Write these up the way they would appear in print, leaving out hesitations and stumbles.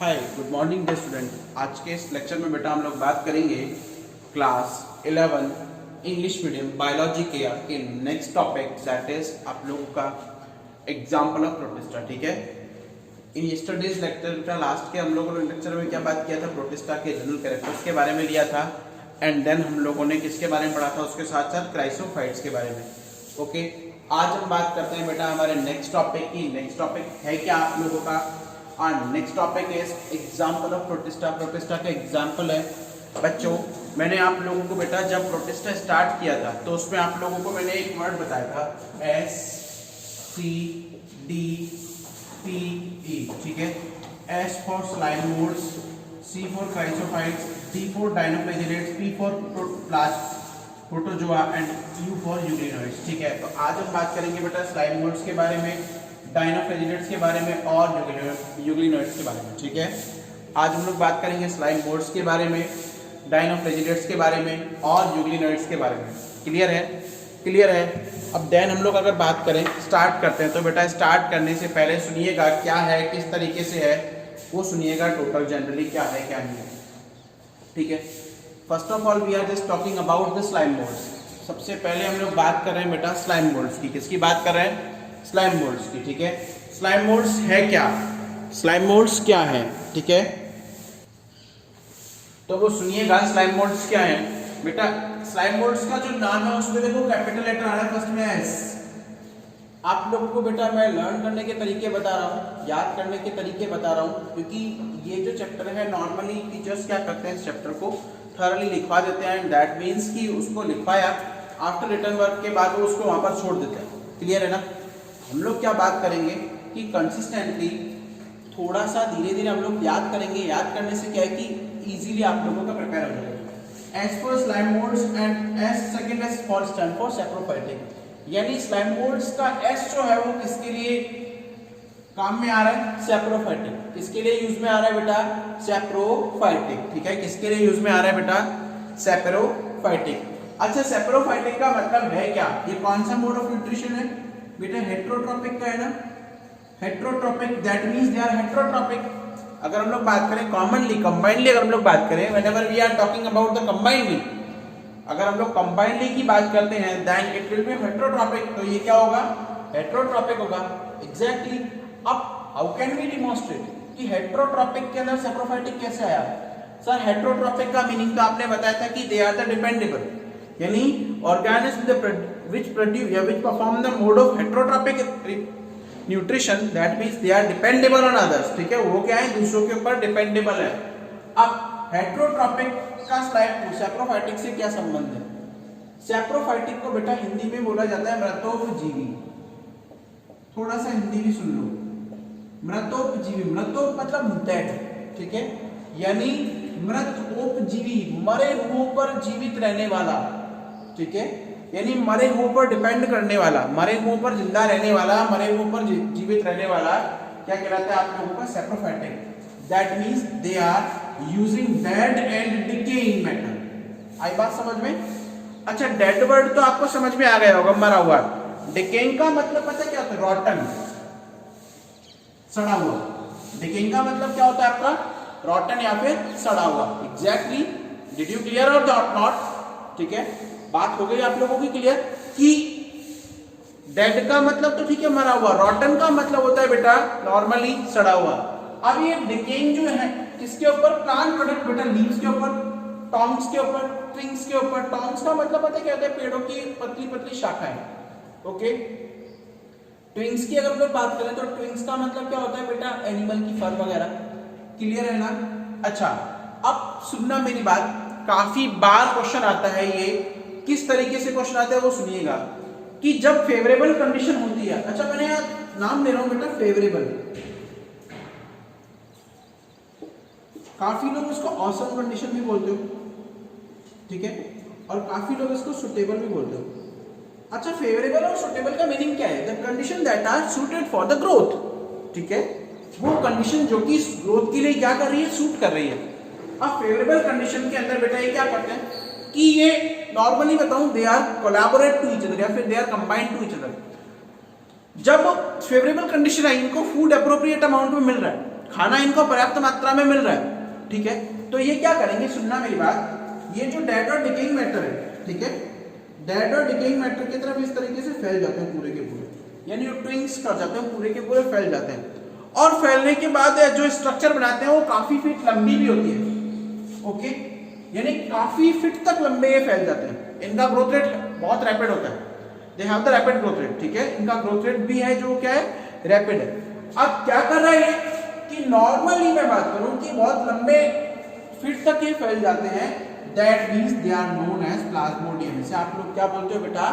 Hi good morning day student. आज के इस लेक्चर में बेटा हम लोग बात करेंगे क्लास 11 इंग्लिश मीडियम बायोलॉजी के नेक्स्ट टॉपिक दैट इज आप लोगों का एग्जाम्पल ऑफ प्रोटिस्टा। ठीक है, इन यस्टरडेज लेक्चर बेटा लास्ट के हम लोगों ने लेक्चर में क्या बात किया था, प्रोटिस्टा के जनरल कैरेक्टर्स के बारे में लिया था एंड देन हम लोगों ने किसके बारे में पढ़ा था, उसके साथ साथ क्राइसोफाइट्स के बारे में। ओके, आज हम बात करते हैं बेटा हमारे नेक्स्ट टॉपिक की। नेक्स्ट टॉपिक है क्या आप लोगों का, next topic is example of protista. Protista का एग्जाम्पल है बच्चों, मैंने आप लोगों को बेटा जब प्रोटिस्टा स्टार्ट किया था तो उसमें आप लोगों को मैंने एक वर्ड बताया था SCDPE। ठीक है, S for slime moulds, C for chrysophytes, D for dinoflagellates, P for protozoa and U for euglenoids. ठीक है, तो आज हम बात करेंगे बेटा स्लाइमोड्स के बारे में, डायनोफ्लैजेलेट्स के बारे में और यूग्लिनोइड्स के बारे में। ठीक है, आज हम लोग बात करेंगे स्लाइमोड्स के बारे में, डायनोफ्लैजेलेट्स के बारे में और यूग्लिनोइड्स के बारे में। क्लियर है? क्लियर है। अब देन हम लोग अगर बात करें, स्टार्ट करते हैं, तो बेटा स्टार्ट करने से पहले सुनिएगा क्या है, किस तरीके से है वो सुनिएगा, टोटल जनरली क्या है क्या नहीं है। ठीक है, first of all we are just talking about the slime moulds. सबसे पहले हम लोग बात कर रहे हैं बेटा स्लाइम मोड्स की। किसकी बात कर रहे हैं? स्लाइम मोड्स की। ठीक है, स्लाइम मोड्स है क्या, स्लाइम मोड्स क्या है? ठीक है, तो वो सुनिएगा स्लाइम मोड्स क्या है बेटा। स्लाइम मोड्स का जो नाम है उसमें देखो कैपिटल लेटर आ रहा है फर्स्ट में S। आप लोगों को बेटा मैं लर्न करने के तरीके बता रहा हूँ, याद करने के तरीके बता रहा हूँ, क्योंकि ये जो चैप्टर है नॉर्मली टीचर्स क्या करते हैं, इस चैप्टर को थॉरली लिखवा देते हैं एंड दैट मीन्स कि उसको लिखवाया आफ्टर रिटर्न वर्क के बाद वो उसको वहां पर छोड़ देते हैं। क्लियर है ना? हम लोग क्या बात करेंगे कि कंसिस्टेंटली थोड़ा सा धीरे धीरे हम लोग याद करेंगे। याद करने से क्या है कि इजीली आप लोगों का प्रिपेयर हो जाएगा। S for slime modes and S second S for stand for saprophytic, यानी स्लाइम मोड्स का एस जो है वो किसके लिए काम में आ रहा है? सैप्रोफाइटिक। किसके लिए यूज में आ रहा है बेटा? सैप्रोफाइटिक। ठीक है, किसके लिए यूज में आ रहा है बेटा? सैप्रोफाइटिक। अच्छा, सैप्रोफाइटिक का मतलब है क्या? ये कौन सा मोड ऑफ न्यूट्रिशन है बेटा? हेट्रोट्रोपिक का है ना, heterotrophic, that means they are heterotrophic. अगर हम लोग बात करें कॉमनली, कंबाइनली अगर हम लोग बात करें, whenever we are talking about the combinely, अगर हम लोग कंबाइनली की बात करते हैं then it will be heterotrophic. तो ये क्या होगा? हेट्रोट्रोपिक होगा। एग्जैक्टली। अब हाउ कैन वी डिमॉन्स्ट्रेट कि हेट्रोट्रोपिक के अंदर सैप्रोफाइटिक कैसे आया? सर हेट्रोट्रोपिक का मीनिंग तो आपने बताया था कि दे आर द डिपेंडेबल, यानी ऑर्गेनिज्म which produce या which perform the mode of heterotropic nutrition, that means they are dependable on others। ठीक है, वो क्या है? दूसरों के ऊपर डिपेंडेबल है। अब हेट्रोट्रोपिक का सैप्रोफाइटिक से क्या संबंध है? सैप्रोफाइटिक को बेटा हिंदी में बोला जाता है मृतोपजीवी। थोड़ा सा हिंदी भी सुन लो, मृतोपजीवी। मृतोप मतलब डेड, ठीक है, यानी मृतोपजीवी, मरे हुओं पर जीवित रहने वाला। ठीक है, यानी मरे हुओं पर डिपेंड करने वाला, मरे हुओं पर जिंदा रहने वाला, मरे हुओं पर जीवित रहने वाला क्या कहलाता है आप लोगों का? Saprophytic. That means they are using dead and decaying matter. आई बात समझ में? अच्छा, डेड वर्ड तो आपको समझ में आ गया होगा, मरा हुआ। डिकेइंग का मतलब पता क्या होता है? रॉटन, सड़ा हुआ। डिकेइंग का मतलब क्या होता है आपका? रॉटन या फिर सड़ा हुआ। एग्जैक्टली। डिड यू क्लियर और नॉट? ठीक है, बात हो गई आप लोगों की क्लियर कि डेड का मतलब तो ठीक है मरा हुआ, रॉटन का मतलब होता है बेटा नॉर्मली सड़ा हुआ। अब ये डिकेइंग जो है किसके ऊपर? प्लांट प्रोडक्ट बेटा, लीव्स के ऊपर, टॉन्ग्स के ऊपर, ट्विंग्स के ऊपर। टॉन्ग्स का मतलब पता है क्या होता है? पेड़ों की पतली पतली शाखाएं। ओके, ट्विंग्स की अगर हम लोग बात करें तो ट्विंग्स का मतलब क्या होता है बेटा? एनिमल की फर वगैरह। क्लियर है ना? अच्छा, अब सुनना मेरी बात, काफी बार क्वेश्चन आता है ये, किस तरीके से क्वेश्चन आता है वो सुनिएगा, कि जब फेवरेबल कंडीशन होती है। अच्छा, मैंने यहाँ नाम ले रहा हूं बेटा फेवरेबल। काफी लोग इसको ऑसम कंडीशन भी बोलते हो, ठीक है, और काफी लोग इसको सुटेबल भी बोलते हो। अच्छा, फेवरेबल और सुटेबल का मीनिंग क्या है? The condition that are suited for the growth. ठीक है, वो कंडीशन जो कि ग्रोथ के लिए क्या कर रही है? सूट कर रही है। अब फेवरेबल कंडीशन के अंदर बेटा ये क्या करते हैं कि ये नॉर्मली बताऊं, they are collaborate to each other या फिर they are combined to each other. जब फेवरेबल कंडीशन है, इनको फूड अप्रोप्रिएट अमाउंट में मिल रहा है, खाना इनको पर्याप्त मात्रा में मिल रहा है, ठीक है। तो ये क्या करेंगे, सुनना मेरी बात, ये जो डेड और डिकेइंग मैटर है, ठीक है, डेड और डिकेइंग मैटर की तरफ इस तरीके से फैल जाते हैं पूरे के पूरे, यानी ट्विंक्स कर जाते हैं, पूरे के पूरे फैल जाते हैं। और फैलने के बाद जो स्ट्रक्चर बनाते हैं वो काफी फीट लंबी भी होती है, ओके, यानी काफी फीट तक लंबे ये फैल जाते हैं। इनका ग्रोथ रेट बहुत रैपिड होता है, they have the rapid growth rate, ठीक है, इनका ग्रोथ रेट भी है जो क्या है, रैपिड है। अब क्या कर रहा है कि नॉर्मली मैं बात करूं कि बहुत लंबे फीट तक ये फैल जाते हैं, that means they are known as plasmodium. इसे आप लोग क्या बोलते हो बेटा,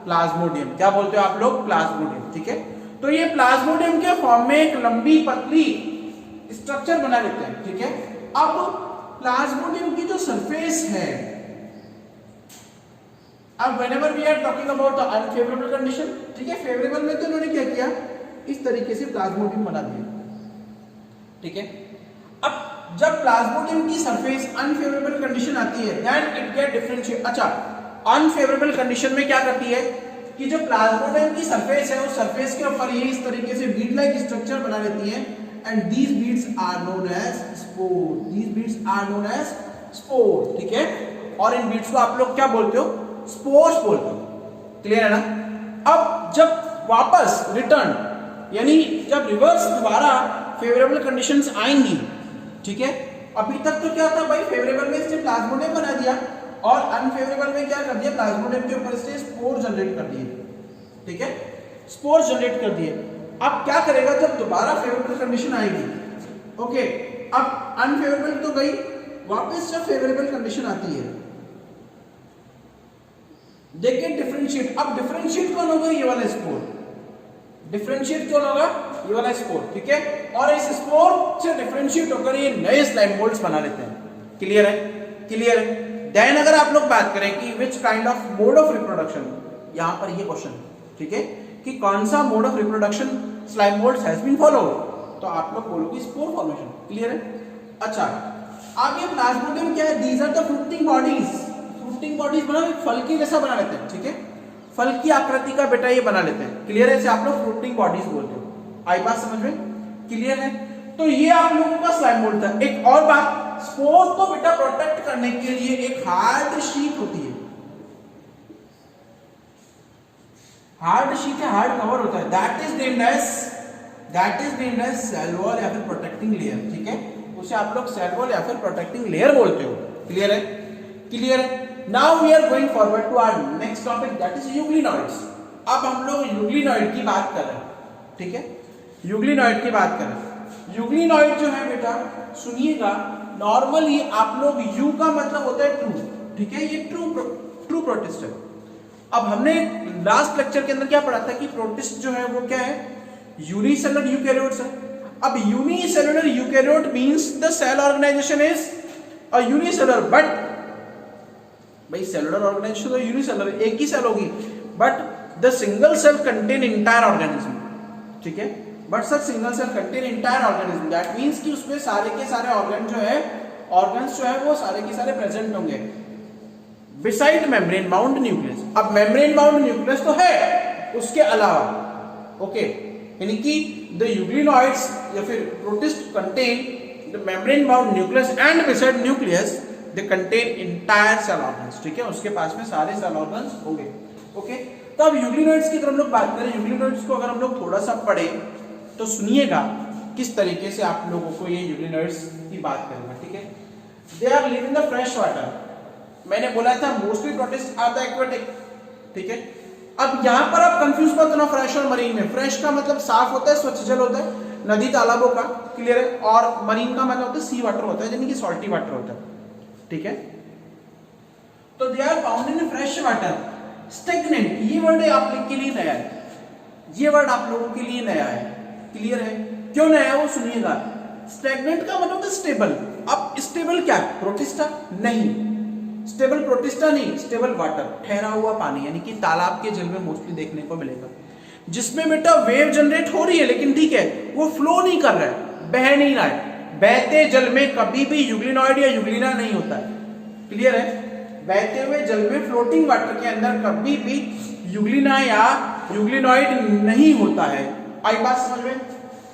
प्लाज्मोडियम। क्या बोलते हो आप लोग, प्लाज्मोडियम, ठीक है। तो ये प्लाज्मोडियम के फॉर्म में एक लंबी पतली स्ट्रक्चर बना लेते हैं, ठीक है। अब प्लाज्मोडियम की जो सरफेस है, अब whenever we are talking about the unfavourable condition, ठीक है, फेवरेबल में तो उन्होंने क्या किया, इस तरीके से प्लाज्मोडियम बना दिया, ठीक है। अब जब प्लाज्मोडियम की सरफेस अनफेवरेबल कंडीशन आती है, देन इट गेट डिफरेंशिएट। अच्छा, अनफेवरेबल कंडीशन में क्या करती है कि जो प्लाज्मोडियम की सरफेस है, उस सरफेस के ऊपर ये इस तरीके से बीड लाइक स्ट्रक्चर बना लेती है, and these beads are known as spore, these beads are known as spore, ठीक है। और इन बीड्स को आप लोग क्या बोलते हो, स्पोर्स बोलते हो, क्लियर है ना। अब जब वापस रिटर्न, यानी जब रिवर्स दोबारा फेवरेबल कंडीशंस आएंगी, ठीक है, अभी तक तो क्या था भाई, फेवरेबल में इसने प्लाज्मोडियम बना दिया और अनफेवरेबल में क्या कर दिया, प्लाज्मोडियम के ऊपर से स्पोर जनरेट कर दिए, ठीक है, स्पोर जनरेट कर दिए। अब क्या करेगा, जब दोबारा फेवरेबल कंडीशन आएगी, ओके, अब अनफेवरेबल तो गई, वापस जब फेवरेबल कंडीशन आती है, देखिए डिफरेंशिएट। अब डिफरेंशिएट कौन होगा, ये वाला स्पोर, डिफरेंशिएट कौन होगा, ये वाला स्पोर, ठीक है। और इस स्पोर से डिफरेंशिएट होकर ये नए स्लाइम मोल्ड्स बना लेते हैं, क्लियर है, क्लियर है। देन अगर आप लोग बात करें कि which kind of mode of reproduction, यहां पर ये क्वेश्चन, ठीक है, कि कौन सा mode of reproduction slime moulds has been followed, तो आप लोग बोलोगे स्पोर फॉर्मेशन, क्लियर है। अच्छा, आगे प्लाज्मोडियम क्या है, these are the fruiting bodies, fruiting bodies बना फल की जैसा बना लेते हैं, ठीक है, फल की आकृति का बेटा ये बना लेते हैं, क्लियर है, इसे आप लोग फ्रूटिंग बॉडीज बोलते हो। आई बात समझ में, क्लियर है। तो ये आप लोगों का स्लाइम मोल्ड था। एक और बात, स्पोर को बेटा प्रोटेक्ट करने के लिए एक हार्ड शीट होती है, हार्ड शीट है, हार्ड कवर होता है, that is named as cell wall या फिर प्रोटेक्टिंग लेयर, ठीक है, उसे आप लोग सेल वॉल या फिर प्रोटेक्टिंग लेयर बोलते हो, क्लियर है, क्लियर है। Now we are going forward to our next topic, that is euglenoids. अब हम लोग यूग्लिनॉइड की बात कर रहे हैं, ठीक है, यूग्लिनॉइड की बात कर रहे हैं। यूग्लिनॉइड जो है बेटा, सुनिएगा, नॉर्मली आप लोग यू का मतलब होता है ट्रू, ठीक है, ये ट्रू प्रोटिस्ट है। अब हमने लास्ट लेक्चर के अंदर क्या पढ़ा था कि प्रोटिस्ट जो है वो क्या है, यूनिसेलुलर यूकैरियोट्स है। अब unicellular eukaryote means the cell organisation is a unicellular, but भाई सेलुलर ऑर्गेनाइजेशन तो यूनिसेलुलर, एक ही सेल होगी, but the single cell contain entire organism, ठीक है, but such single cell contain entire organism, that means कि उसमें सारे के सारे ऑर्गन्स जो है वो सारे के सारे प्रेजेंट होंगे बिसाइड मेम्ब्रेन बाउंड न्यूक्लियस। अब मेम्ब्रेन बाउंड न्यूक्लियस तो है, उसके अलावा, ओके, यानी कि द यूग्लिनॉइड्स या फिर protist contain the membrane bound nucleus and beside nucleus they contain entire cell organs, ठीक है, उसके पास में सारे सेल ऑर्गन्स होंगे, ओके। तो अब यूग्लिनॉइड्स की तरफ हम लोग बात करें, यूग्लिनॉइड्स को अगर हम लोग थोड़ा सा पढ़े तो सुनिएगा किस तरीके से आप लोगों को ये यूग्लिनॉइड्स की बात करेंगे, ठीक है। They are live in the fresh water, मैंने बोला था mostly protist are the aquatic, ठीक है। अब यहां पर आप कंफ्यूज मत होना फ्रेश और मरीन में। फ्रेश का मतलब साफ होता है, स्वच्छ जल होता है, नदी तालाबों का, क्लियर है, और मरीन का मतलब होता है सी वाटर होता है, यानी कि सॉल्टी वाटर होता है, ठीक है। तो they are found in fresh water. Stagnant, ये वर्ड आप लोग के लिए नया है, ये वर्ड आप लोगों के लिए नया है, क्लियर है। क्यों नया है वो सुनिएगा। स्टेगनेंट का मतलब है स्टेबल। अब स्टेबल क्या है, प्रोटिस्टा नहीं, स्टेबल प्रोटिस्टा नहीं, स्टेबल वाटर, ठहरा हुआ पानी, यानी कि तालाब के जल में मोस्टली देखने को मिलेगा, जिसमें बेटा वेव जनरेट हो रही है, लेकिन ठीक है वो फ्लो नहीं कर रहा है, बह नहीं रहा है। बहते जल में कभी भी यूग्लिनॉइड या यूग्लिना नहीं होता है, क्लियर है। बहते हुए जल में, फ्लोटिंग वाटर के अंदर कभी भी यूग्लिना या यूग्लिनॉइड नहीं होता है। आई बात समझ में।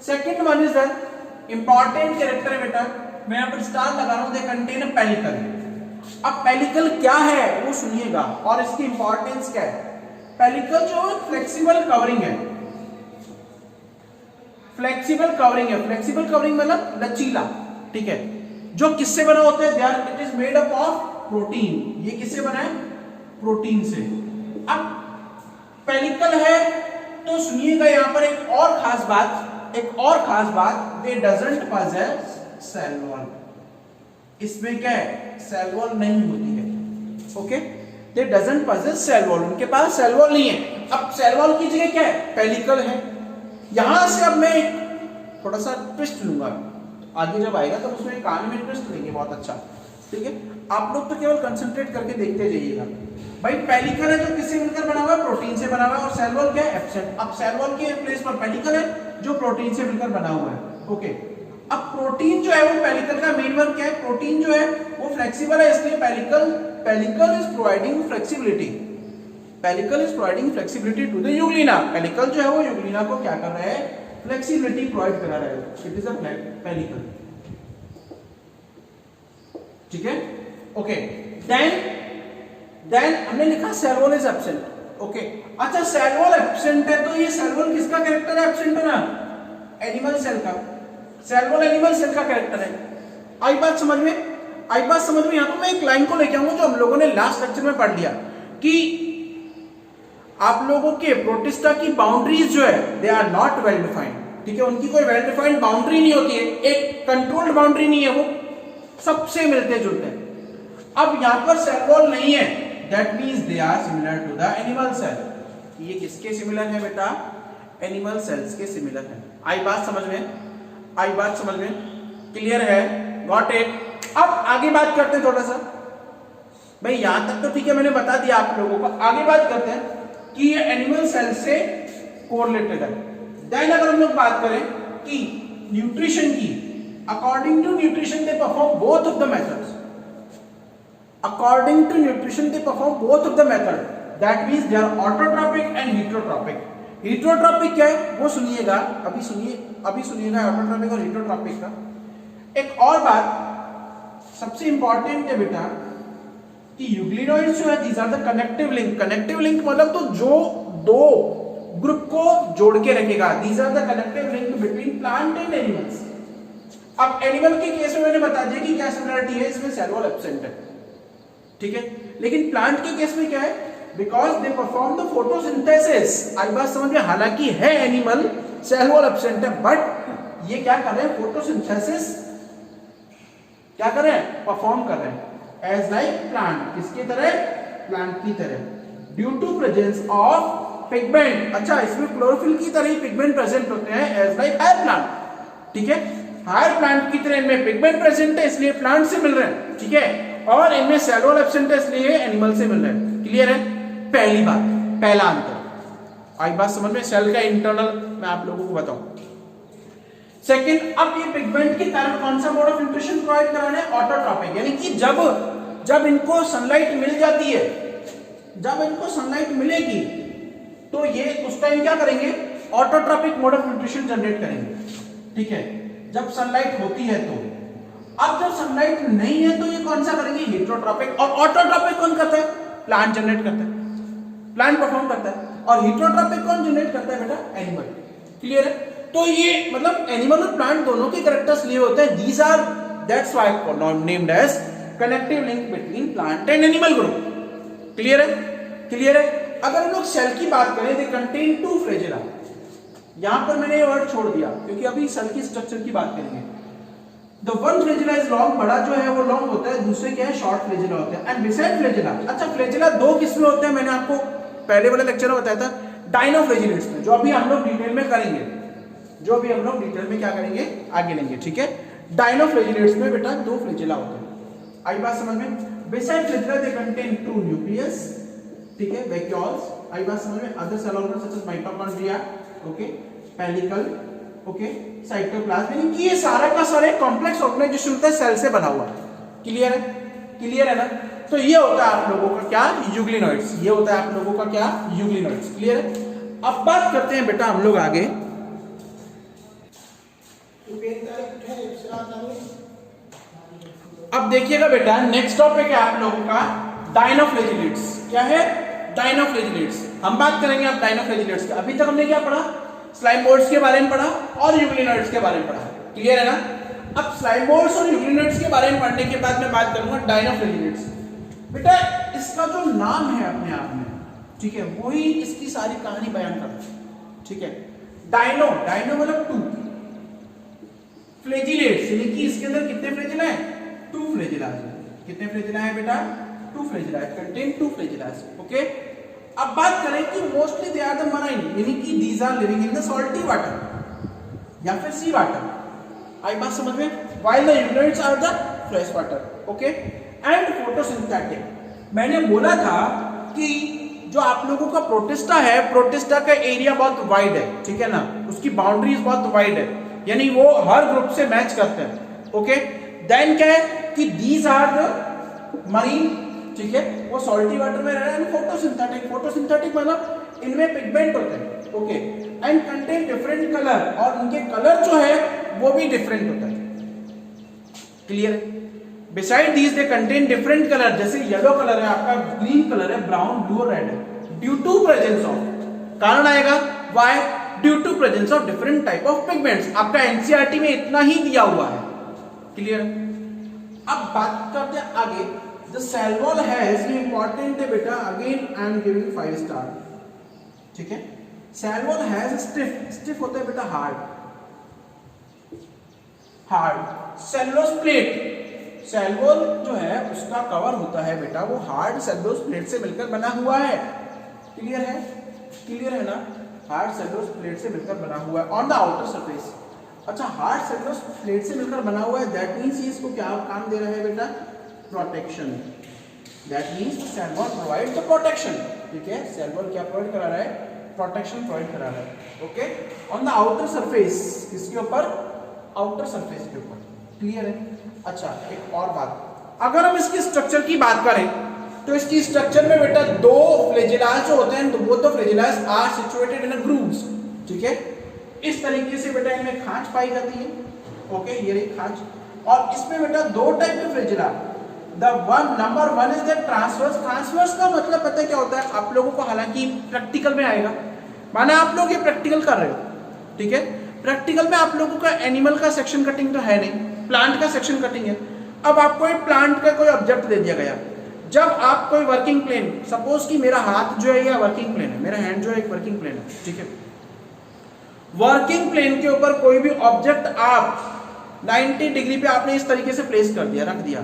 Second one is that important character है बेटा, मैं यहां पर स्टार लगा रहा हूं, दे कंटेन अ पेलिकल। अब पेलिकल क्या है वो सुनिएगा और इसकी इंपॉर्टेंस क्या है। पेलिकल जो फ्लेक्सिबल कवरिंग है, फ्लेक्सिबल कवरिंग है, फ्लेक्सिबल कवरिंग मतलब लचीला, ठीक है, जो किससे बना होता है, they are it is made up of protein. ये किससे बना है, प्रोटीन से। अब पेलिकल है तो सुनिएगा यहां पर एक और खास बात, एक और खास बात, they doesn't possess cell wall. इसमें क्या है, सेल वॉल नहीं होती है, okay, they doesn't possess cell wall, उनके पास सेल वॉल नहीं है। अब सेल वॉल की जगह क्या है, पेलिकल है। यहां से अब मैं थोड़ा सा ट्विस्ट लूंगा, आगे जब आएगा तो उसमें कहानी में ट्विस्ट लेंगे बहुत अच्छा, ठीक है। आप लोग तो केवल कंसंट्रेट करके देखते जाइएगा। भाई पेलिकल है जो किससे मिलकर बना हुआ है, प्रोटीन से बना हुआ है, और सेल वॉल क्या है, एब्सेंट। अब सेल वॉल के प्लेस पर पेलिकल है जो प्रोटीन से मिलकर बना हुआ है, ओके। अब प्रोटीन जो है वो पेलिकल का मेन वर्क क्या है, प्रोटीन जो है वो फ्लेक्सिबल है, इसलिए pellicle is providing flexibility, pellicle is providing flexibility to the euglena. Pellicle जो है वो यूग्लिना को क्या कर रहा है, फ्लेक्सिबिलिटी प्रोवाइड करा रहा है, इट इज अ पेलिकल, ठीक है, ओके। देन हमने लिखा cell wall is absent, okay. अच्छा सेल वॉल एब्सेंट है तो ये सेल वॉल किसका कैरेक्टर है, एब्सेंट है ना, एनिमल सेल का। सेल वॉल एनिमल सेल का कैरेक्टर है। आई बात समझ में, आई बात समझ में। यहां पर मैं एक लाइन को लेके आऊंगा जो हम लोगों ने लास्ट लेक्चर में पढ़ लिया कि आप लोगों के प्रोटिस्टा की बाउंड्रीज जो है they are not well defined, ठीक है, उनकी कोई वेल डिफाइंड बाउंड्री नहीं होती है, एक कंट्रोल्ड बाउंड्री नहीं है, वो सबसे मिलते जुलते हैं। अब यहां पर सेल वॉल नहीं है, that means they are similar to the animal cell. ये किसके सिमिलर है बेटा, एनिमल सेल्स के सिमिलर है। आई बात समझ में, आई बात समझ में, क्लियर है, गॉट इट। अब आगे बात करते हैं थोड़ा सा, भाई यहां तक तो ठीक है, मैंने बता दिया आप लोगों को। आगे बात करते हैं कि ये एनिमल सेल से कोरिलेटेड है। देन अगर हम लोग बात करें कि न्यूट्रिशन की, according to nutrition they perform both of the methods, according to nutrition they perform both of the method, that means they are autotrophic and heterotrophic. Heterotrophic क्या है वो सुनिएगा, अभी सुनिएगा ऑटोट्रॉपिक और हेटेरोट्रॉपिक का। एक और बात सबसे इंपॉर्टेंट है बेटा कि यूग्लिनोइड्स जो है these are the connective link. Connective link मतलब तो जो दो ग्रुप को जोड़ के रखेगा, these are the connective link between plant and animals. अब एनिमल के केस में मैंने बता दिया कि क्या सिमिलरिटी है, इसमें सेल वॉल एब्सेंट है, ठीक है। लेकिन प्लांट के केस में क्या है, because they perform the photosynthesis. आई बात समझ में, हालांकि है एनिमल, सेल वॉल एब्सेंट है, बट ये क्या कर रहे हैं, फोटोसिंथेसिस क्या कर रहे हैं, परफॉर्म कर रहे हैं, एज लाइक प्लांट। किसकी तरह, प्लांट की तरह, due to presence of pigment. अच्छा इसमें क्लोरोफिल की तरह ही पिगमेंट प्रेजेंट होते हैं, एज लाइक हायर प्लांट, ठीक है। हायर प्लांट की तरह इनमें पिगमेंट प्रेजेंट है, इसलिए प्लांट से मिल रहे हैं, ठीक है, और इनमें सेल वॉल एब्सेंट है, इसलिए एनिमल से मिल रहे हैं। क्लियर है, पहली बात, पहला अंतर। आई बात समझ में, सेल का इंटरनल मैं आप लोगों को बताऊं। सेकंड, अब ये पिगमेंट के कारण कौन सा मोड ऑफ न्यूट्रिशन प्रोवाइड कराना है, ऑटोट्रॉपिक, यानी कि जब इनको सनलाइट मिल जाती है, जब इनको सनलाइट मिलेगी तो ये उस टाइम क्या करेंगे, autotrophic mode of nutrition generate करेंगे, ठीक है, जब सनलाइट होती है तो। अब जब सनलाइट नहीं है तो ये कौन सा करेंगे, हेटेरोट्रॉपिक। और ऑटोट्रॉपिक कौन करता है, प्लांट जनरेट करता है, प्लांट परफॉर्म करता है। और हेटेरोट्रॉपिक कौन जनरेट करता है बेटा, एनिमल। क्लियर है, तो ये मतलब एनिमल और प्लांट दोनों के कैरेक्टर्स लिए होते हैं, these are that's why named as connective link between plant and animal group. Clear है, क्लियर है। अगर हम लोग सेल की बात करें, दे कंटेन टू फ्लैजेला। यहां पर मैंने ये वर्ड छोड़ दिया क्योंकि अभी सेल की स्ट्रक्चर की बात करेंगे। The one flagella is long, बड़ा जो है वो लॉन्ग होता है, दूसरे क्या है, शॉर्ट फ्लैजेला होते हैं। एंड बिसाइड फ्लैजेला, अच्छा फ्लैजेला दो किस्में होते हैं, मैंने आपको पहले वाले लेक्चर में बताया था, डायनोफ्लैजिलेट्स में, जो अभी हम लोग डिटेल में करेंगे, जो अभी हम लोग डिटेल में क्या करेंगे, आगे लेंगे, ठीक है। डायनोफ्लैजिलेट्स में बेटा दो फ्लैजेला होते हैं। आई बात समझ में, beside flagella they contain two nucleus, ठीक है, वैक्यूल्स। आई बात समझ में, other cell organ such as mitochondria, okay, pellicle, okay, cytoplasm, यानी कि ये सारा का सारा कॉम्प्लेक्स ऑर्गेनाइजेशन होता है, सेल से बना हुआ। क्लियर है, क्लियर है ना। तो ये होता है आप लोगों का क्या, यूग्लिनोइड्स। ये होता है आप लोगों का क्या, यूग्लिनोइड्स। क्लियर है। अब बात करते हैं बेटा हम लोग आगे अब देखिएगा बेटा, नेक्स्ट टॉपिक है आप लोगों का डायनोफ्लेजिलेट्स। क्या है? डायनोफ्लेजिलेट्स। हम बात करेंगे अब डायनोफ्लेजिलेट्स का। अभी तक हमने क्या पढ़ा? स्लाइम मोल्ड्स के बारे में पढ़ा और यूग्लिनोइड्स के बारे में पढ़ा। क्लियर है ना? अब स्लाइम मोल्ड्स और यूग्लिनोइड्स के बारे में पढ़ने के बाद मैं बात करूंगा डायनोफ्लेजिलेट्स। बेटा इसका जो नाम है अपने आप में, ठीक है, वही इसकी सारी कहानी बयान करता है। ठीक है, डायनो, डायनो मतलब टू, फ्लेजिलेट्स यानी कि इसके अंदर कितने फ्लेजिला है? 2 फ्लेजिला। कितने फ्लेजिला है बेटा? 2 फ्लेजिला, कंटेन 2 फ्लेजिला। ओके, अब बात करें कि mostly they are the marine, यानी कि these are living in the salty water या फिर सी वाटर। आई बात समझ में? While the euglenoids are the fresh water. Okay, and photosynthetic. मैंने बोला था कि जो आप लोगों का प्रोटिस्टा है, प्रोटिस्टा का एरिया बहुत वाइड है, ठीक है ना, उसकी बाउंड्रीज बहुत वाइड है, यानी वो हर ग्रुप से मैच करते हैं। ओके, देन क्या है कि दीज आर द मरीन, ठीक है, वो सॉल्टी वाटर में रह रहे हैं। फोटोसिंथेटिक, फोटोसिंथेटिक मतलब इनमें पिगमेंट होते हैं। Okay, and contain different colour, और उनके कलर जो है वो भी डिफरेंट होता है। क्लियर है? Beside these they contain different colour, जैसे येलो कलर है आपका, ग्रीन कलर है, ब्राउन, ब्लू और रेड है, ड्यू टू प्रेजेंस ऑफ, कारण आएगा why, due to presence of different type of pigments. आपका एनसीईआरटी में इतना ही दिया हुआ है। क्लियर? अब बात करते हैं आगे। द सेल वॉल हैज, ये इंपॉर्टेंट है बेटा, again I am giving 5 star. ठीक है, cell wall has stiff, stiff होता है बेटा hard, hard cellulose plate. Cell wall जो है उसका कवर होता है बेटा, वो हार्ड सेलुलोज प्लेट से मिलकर बना हुआ है। क्लियर है? क्लियर है ना? हार्ड सेलुलोज प्लेट से मिलकर बना हुआ है ऑन द आउटर सरफेस। अच्छा, हार्ड सेलुलोज प्लेट से मिलकर बना हुआ है, दैट मींस ये इसको क्या काम दे रहा है बेटा? Protection. That means cell wall provide the protection. ठीक है, सेल वॉल क्या प्रोवाइड करा रहा है? प्रोटेक्शन प्रोवाइड करा रहा है। Okay, on the outer surface, किसके ऊपर? आउटर सरफेस के ऊपर। क्लियर है? अच्छा, एक और बात, अगर हम इसके स्ट्रक्चर की बात करें तो इसकी स्ट्रक्चर में बेटा 2 फ्लेजिलास जो होते हैं, तो वो तो फ्लेजिलास आर सिचुएटेड इन ग्रूव्स। ठीक है, इस तरीके से बेटा इनमें खांच पाई जाती है। ओके, ये रही खांच, और इसमें बेटा 2 टाइप के flagella. The one, number 1 is the transverse. Transverse का मतलब पता है क्या होता है आप लोगों को? हालांकि प्रैक्टिकल में आएगा, माना आप लोग ये प्रैक्टिकल कर रहे हो, ठीक है, प्रैक्टिकल में आप लोगों का एनिमल का सेक्शन कटिंग तो है नहीं, प्लांट का सेक्शन कटिंग है। अब आपको एक प्लांट का कोई ऑब्जेक्ट दे दिया गया, जब आप कोई वर्किंग प्लेन, सपोज कि मेरा हाथ जो है या वर्किंग प्लेन है, मेरा हैंड जो है एक वर्किंग प्लेन है, ठीक है, वर्किंग प्लेन के ऊपर कोई भी ऑब्जेक्ट आप 90 डिग्री पे आपने इस तरीके से प्लेस कर दिया, रख दिया।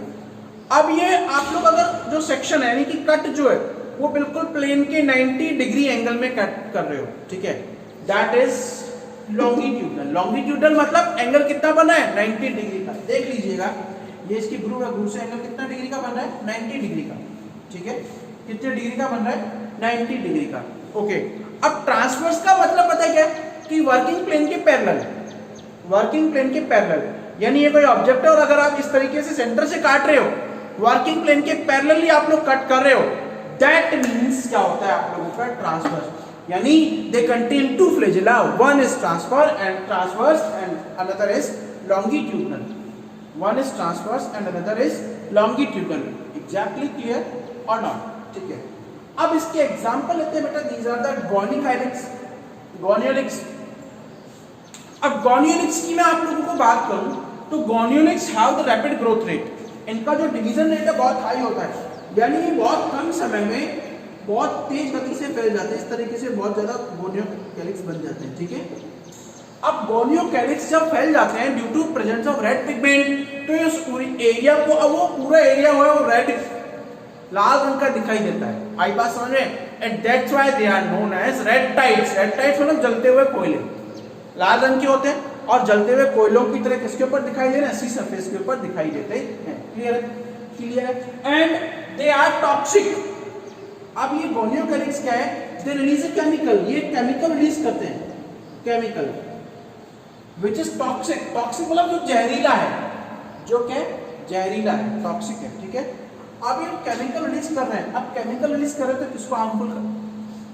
अब ये आप लोग अगर जो सेक्शन है यानी कि कट जो है वो बिल्कुल प्लेन के 90 डिग्री एंगल में कट कर रहे हो, ठीक है, दैट इज लॉन्गिट्यूडनल। लॉन्गिट्यूडनल मतलब एंगल कितना बना है? 90 डिग्री का। देख लीजिएगा, ये इसकी ग्रूव है, ग्रूव से एंगल कितना डिग्री का बन रहा है? 90 डिग्री का। ठीक है, कितने डिग्री का बन रहा है? 90 डिग्री का। ओके, अब ट्रांसवर्स का मतलब पता है क्या? कि वर्किंग प्लेन के पैरेलल, वर्किंग प्लेन के पैरेलल, यानी ये कोई ऑब्जेक्ट है और अगर आप इस तरीके से सेंटर से काट रहे हो, वर्किंग प्लेन के पैरेलली आप लोग कट कर रहे हो, दैट मींस क्या होता है आप लोगों का? ट्रांसवर्स। यानी they contain 2 flagella, one is transverse and another is longitudinal. One is transverse and another is longitudinal. Exactly clear or not? ठीक है, अब इसके एग्जांपल लेते हैं बेटा, these are the goniculus, goniculus। अब goniculus की मैं आप लोगों को बात करूं तो goniculus have the rapid growth rate। इनका जो डिवीजन रेट है बहुत हाई होता है, यानी ये बहुत कम समय में बहुत तेज गति से फैल जाते हैं, इस तरीके से बहुत ज्यादा गोनियोकैलिक्स बन जाते हैं। ठीक है, अब गोनियोकैलिक्स जब फैल जाते हैं due to presence of red pigment, तो इस पूरी एरिया को, अब वो पूरा एरिया हुआ है वो रेड, लाल रंग का दिखाई देता है। आई बात समझ में? And that's why they are known as red tides. Red tides मतलब जलते हुए कोयले, लाल रंग के होते हैं और जलते हुए कोयलों की तरह किसके ऊपर दिखाई दे रहे हैं? सी सरफेस के ऊपर दिखाई देते हैं। क्लियर है? क्लियर है? And they are toxic. अब ये गोनियोकैलिक्स क्या है? दे रिलीज अ केमिकल, ये केमिकल रिलीज करते हैं, chemical which is toxic. Toxic मतलब जो जहरीला है, जो क्या जहरीला है, टॉक्सिक है। ठीक है, अब ये केमिकल रिलीज कर रहे हैं। अब केमिकल रिलीज कर रहे हैं तो किसको हार्मफुल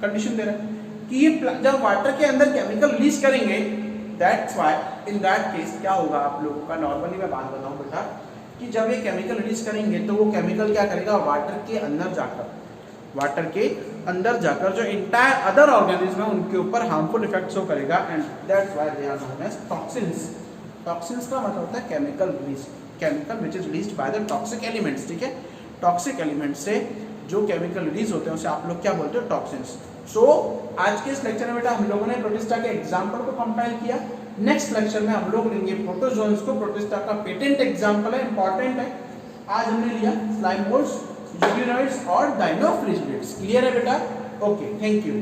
कंडीशन दे रहे हैं कि ये जब वाटर के अंदर केमिकल रिलीज करेंगे that's why in that case क्या होगा आप लोगों का, नॉर्मली मैं बात बताऊं बेटा कि जब ये केमिकल रिलीज करेंगे तो वो केमिकल क्या करेगा, वाटर के अंदर जाकर जो इंटायर अदर ऑर्गेनिज्म है उनके ऊपर हार्मफुल इफेक्ट शो करेगा, and that's why they are known as toxins. Toxins का मतलब होता है chemical which is released by the toxic elements, ठीक है। टॉक्सिक एलिमेंट्स से जो केमिकल रिलीज होते हैं उसे आप लोग क्या बोलते हो, टॉक्सिन्स। सो आज के इस लेक्चर में बेटा हम लोगों ने प्रोटिस्टा के एग्जाम्पल को कंपाइल किया। नेक्स्ट लेक्चर में हम लोग लेंगे प्रोटोजोन्स को, प्रोटिस्टा का पेटेंट एग्जाम्पल है, इंपॉर्टेंट है। आज हमने लिया स्लाइम मोल्ड्स, यूग्लिनोइड्स और डायनोफ्रिजिडेट्स। क्लियर है बेटा? Okay, thank you.